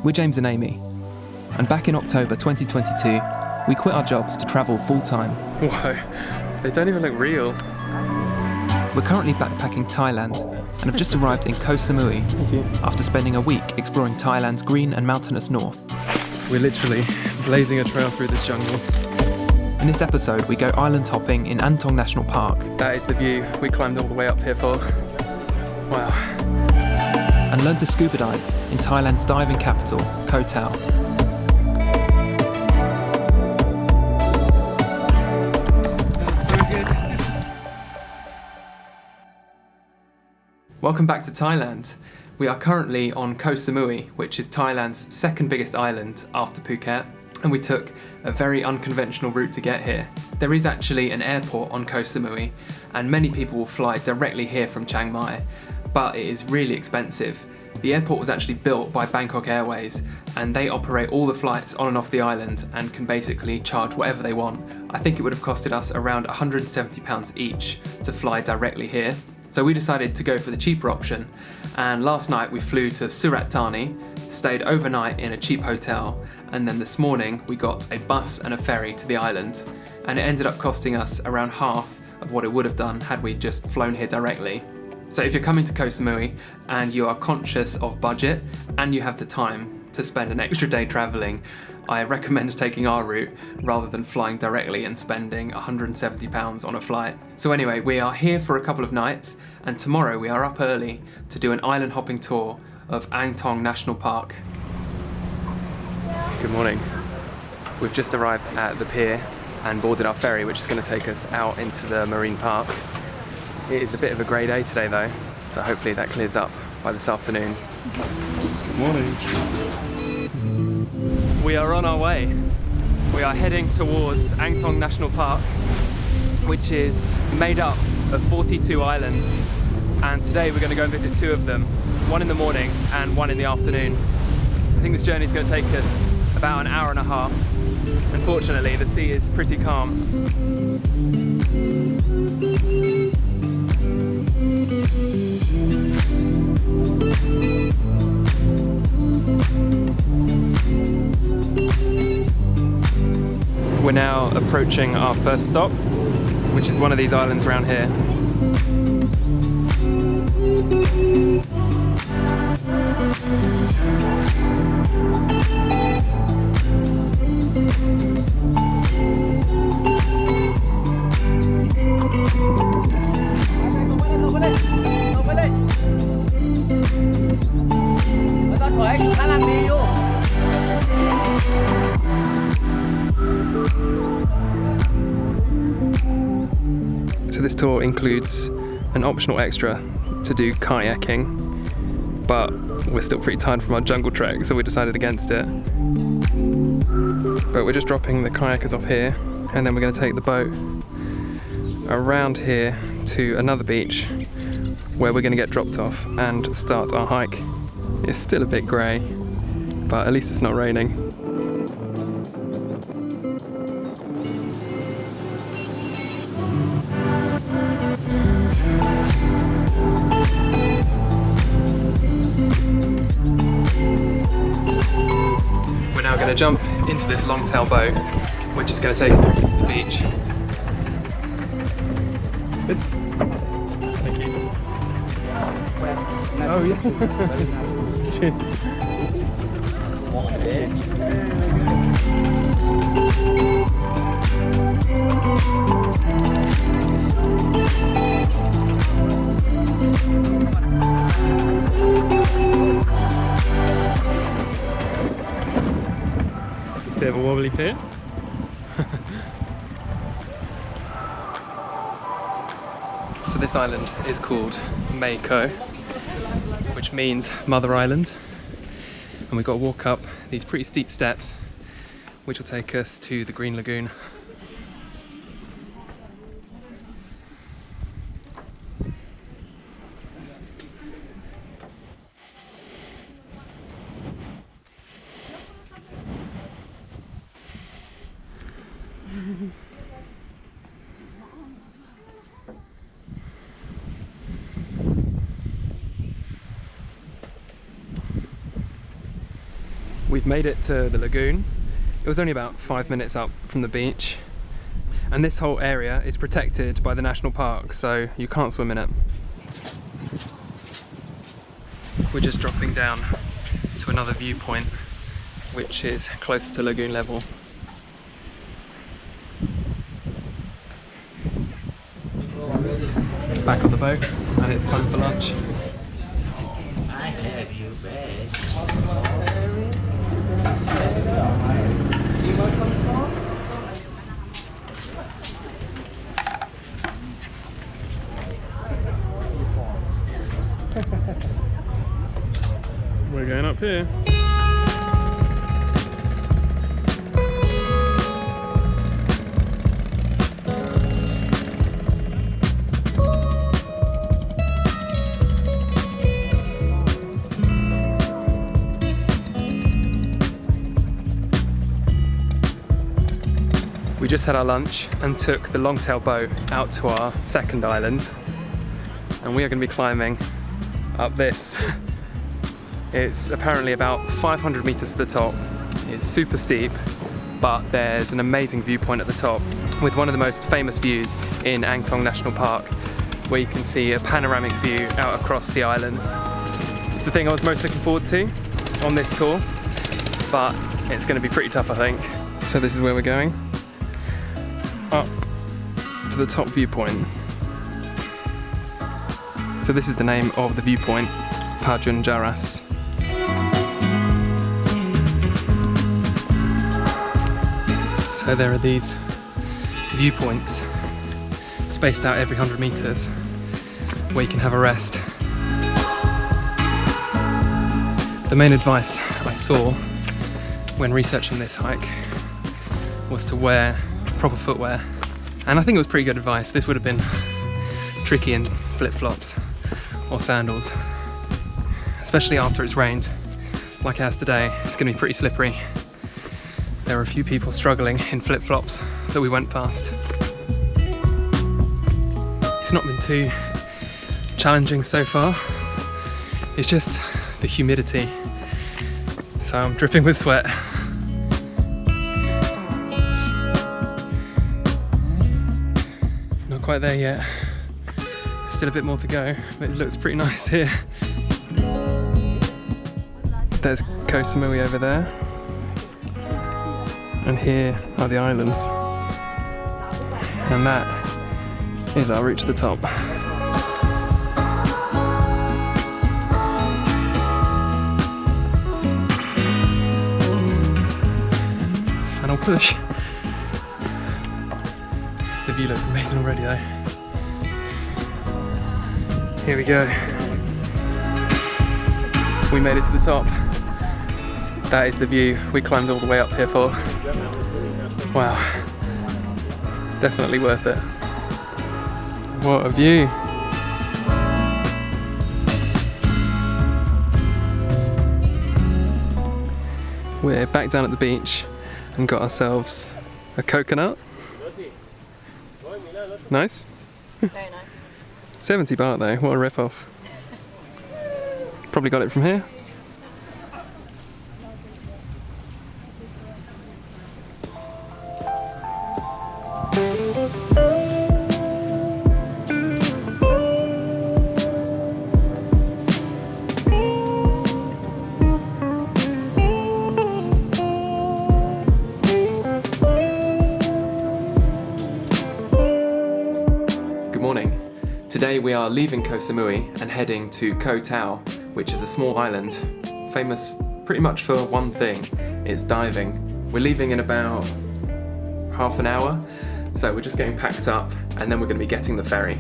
We're James and Amy, and back in October 2022, we quit our jobs to travel full-time. Whoa, they don't even look real. We're currently backpacking Thailand and have just arrived in Koh Samui after spending a week exploring Thailand's green and mountainous north. We're literally blazing a trail through this jungle. In this episode, we go island hopping in An Thong National Park. That is the view we climbed all the way up here for. Wow. And learn to scuba dive in Thailand's diving capital, Koh Tao. Welcome back to Thailand. We are currently on Koh Samui, which is Thailand's second biggest island after Phuket, and we took a very unconventional route to get here. There is actually an airport on Koh Samui, and many people will fly directly here from Chiang Mai, but it is really expensive. The airport was actually built by Bangkok Airways, and they operate all the flights on and off the island and can basically charge whatever they want. I think it would have costed us around £170 each to fly directly here. So we decided to go for the cheaper option, and last night we flew to Surat Thani, stayed overnight in a cheap hotel, and then this morning we got a bus and a ferry to the island, and it ended up costing us around half of what it would have done had we just flown here directly. So if you're coming to Koh Samui and you are conscious of budget and you have the time to spend an extra day travelling, I recommend taking our route rather than flying directly and spending £170 on a flight. So anyway, we are here for a couple of nights, and tomorrow we are up early to do an island hopping tour of An Thong National Park. Good morning. We've just arrived at the pier and boarded our ferry, which is going to take us out into the marine park. It is a bit of a grey day today though, so hopefully that clears up by this afternoon. Good morning. We are on our way. We are heading towards An Thong National Park, which is made up of 42 islands, and today we're going to go and visit two of them, one in the morning and one in the afternoon. I think this journey is going to take us about an hour and a half. Unfortunately, the sea is pretty calm. We're now approaching our first stop, which is one of these islands around here. So this tour includes an optional extra to do kayaking, but we're still pretty tired from our jungle trek, so we decided against it. But we're just dropping the kayakers off here, and then we're going to take the boat around here to another beach where we're going to get dropped off and start our hike. It's still a bit grey, but at least it's not raining. We're now going to jump into this long-tail boat, which is going to take us to the beach. Good. Thank you. Oh yeah. Cheers. Bit of a wobbly pier. So this island is called Mae Ko, which means Mother Island, and we've got to walk up these pretty steep steps which will take us to the Green Lagoon. We've made it to the lagoon. It was only about 5 minutes up from the beach. And this whole area is protected by the national park, so you can't swim in it. We're just dropping down to another viewpoint, which is closer to lagoon level. Back on the boat, and it's time for lunch. I have you back. You want some sauce? We're going up here. We just had our lunch and took the longtail boat out to our second island, and we are going to be climbing up this. It's apparently about 500 meters to the top. It's super steep, but there's an amazing viewpoint at the top with one of the most famous views in An Thong National Park, where you can see a panoramic view out across the islands. It's the thing I was most looking forward to on this tour, but it's going to be pretty tough, I think. So this is where we're going, up to the top viewpoint. So this is the name of the viewpoint, Pha Jun Jaras. So there are these viewpoints spaced out every 100 meters where you can have a rest. The main advice I saw when researching this hike was to wear proper footwear, and I think it was pretty good advice. This would have been tricky in flip-flops or sandals, especially after it's rained like it has today. It's going to be pretty slippery. There were a few people struggling in flip-flops that we went past. It's not been too challenging so far. It's just the humidity. So I'm dripping with sweat. Not quite there yet. There's still a bit more to go, but it looks pretty nice here. There's Koh Samui over there. And here are the islands. And that is our route to the top. Final push. The view looks amazing already though. Here we go. We made it to the top. That is the view we climbed all the way up here for. Wow, definitely worth it. What a view. We're back down at the beach and got ourselves a coconut. Nice. Very nice. 70 baht though, what a rip-off. Probably got it from here. Today we are leaving Koh Samui and heading to Koh Tao, which is a small island, famous pretty much for one thing, it's diving. We're leaving in about half an hour, so we're just getting packed up and then we're going to be getting the ferry.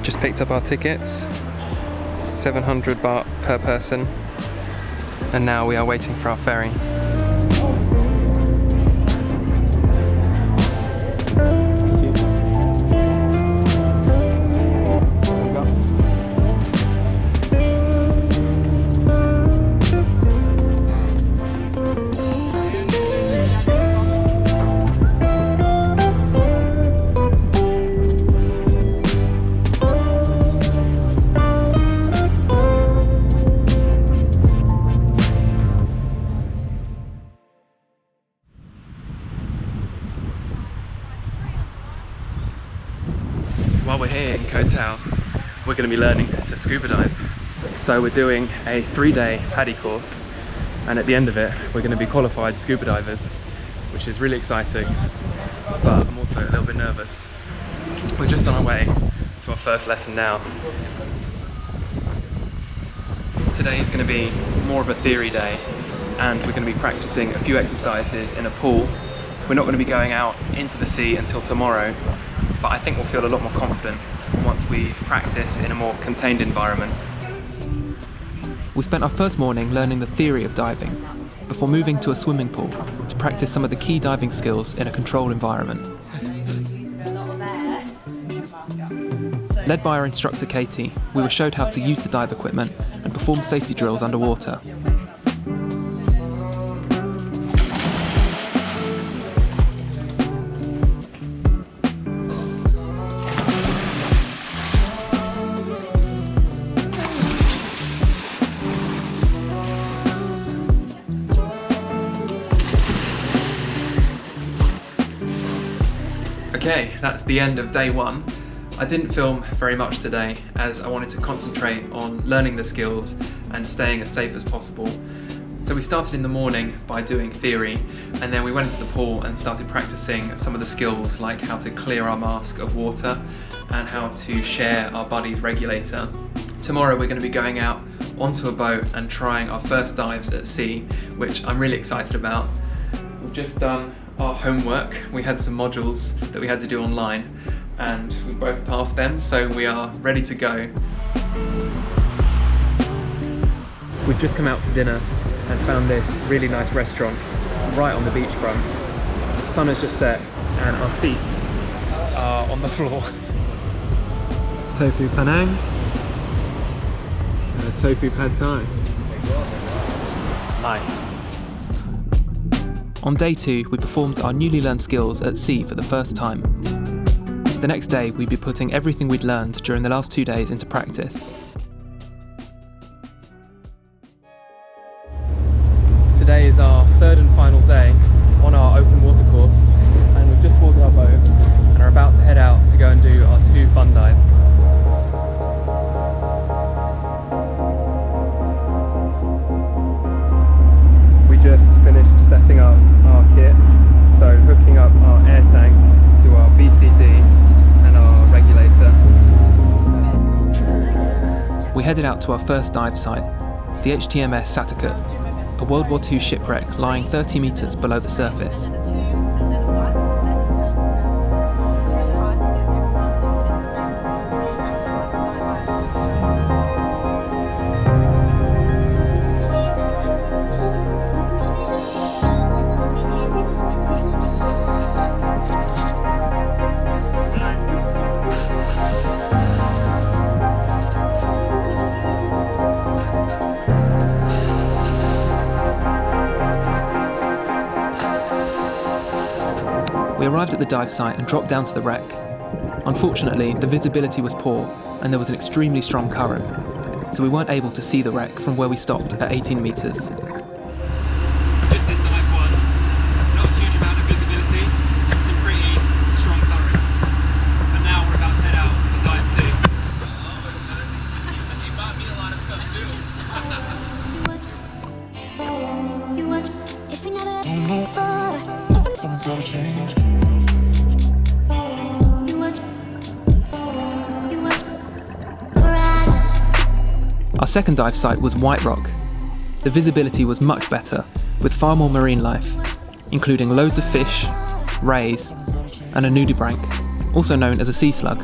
Just picked up our tickets, 700 baht per person, and now we are waiting for our ferry. Tao, we're going to be learning to scuba dive. So we're doing a 3-day PADI course, and at the end of it we're going to be qualified scuba divers, which is really exciting, but I'm also a little bit nervous. We're just on our way to our first lesson now. Today is going to be more of a theory day, and we're going to be practicing a few exercises in a pool. We're not going to be going out into the sea until tomorrow, but I think we'll feel a lot more confident once we've practiced in a more contained environment. We spent our first morning learning the theory of diving, before moving to a swimming pool to practice some of the key diving skills in a controlled environment. Led by our instructor Katie, we were showed how to use the dive equipment and perform safety drills underwater. Okay, that's the end of day one. I didn't film very much today as I wanted to concentrate on learning the skills and staying as safe as possible. So we started in the morning by doing theory, and then we went into the pool and started practicing some of the skills like how to clear our mask of water and how to share our body's regulator. Tomorrow we're going to be going out onto a boat and trying our first dives at sea, which I'm really excited about. We've just done our homework. We had some modules that we had to do online, and we both passed them, so we are ready to go. We've just come out to dinner and found this really nice restaurant right on the beachfront. The sun has just set and our seats are on the floor. Tofu Penang and a tofu pad thai. Nice. On day two, we performed our newly learned skills at sea for the first time. The next day, we'd be putting everything we'd learned during the last 2 days into practice. Today is our third and final day on our open water course, and we've just boarded our boat and are about to head out to go and do our 2 fun dives. We just finished setting up our kit, so hooking up our air tank to our BCD and our regulator. We headed out to our first dive site, the HTMS Sattercut, a World War II shipwreck lying 30 metres below the surface. We arrived at the dive site and dropped down to the wreck. Unfortunately, the visibility was poor and there was an extremely strong current, so we weren't able to see the wreck from where we stopped at 18 metres. Just did dive 1, not a huge amount of visibility, some pretty strong currents. And now we're about to head out to dive 2. You bought me a lot of stuff too. Someone's gonna change. Our second dive site was White Rock. The visibility was much better, with far more marine life, including loads of fish, rays, and a nudibranch, also known as a sea slug.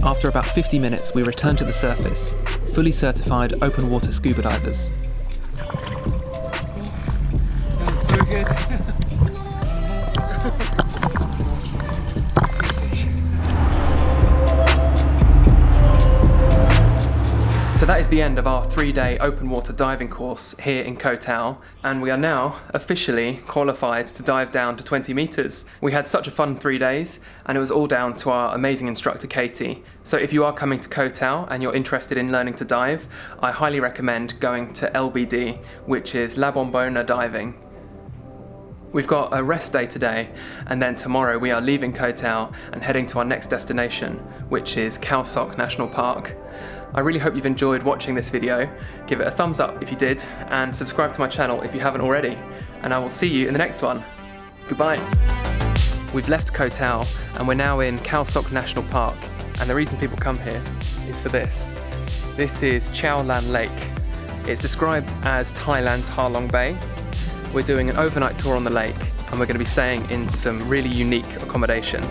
After about 50 minutes, we returned to the surface, fully certified open water scuba divers. So good. So that is the end of our 3-day open water diving course here in Koh Tao, and we are now officially qualified to dive down to 20 meters. We had such a fun 3 days, and it was all down to our amazing instructor Katie. So if you are coming to Koh Tao and you're interested in learning to dive, I highly recommend going to LBD, which is La Bombona Diving. We've got a rest day today, and then tomorrow we are leaving Koh Tao and heading to our next destination, which is Koh Samui National Park. I really hope you've enjoyed watching this video. Give it a thumbs up if you did, and subscribe to my channel if you haven't already. And I will see you in the next one. Goodbye. We've left Koh Tao and we're now in Koh Samui National Park, and the reason people come here is for this. This is Chao Lan Lake. It's described as Thailand's Ha Long Bay. We're doing an overnight tour on the lake, and we're going to be staying in some really unique accommodation.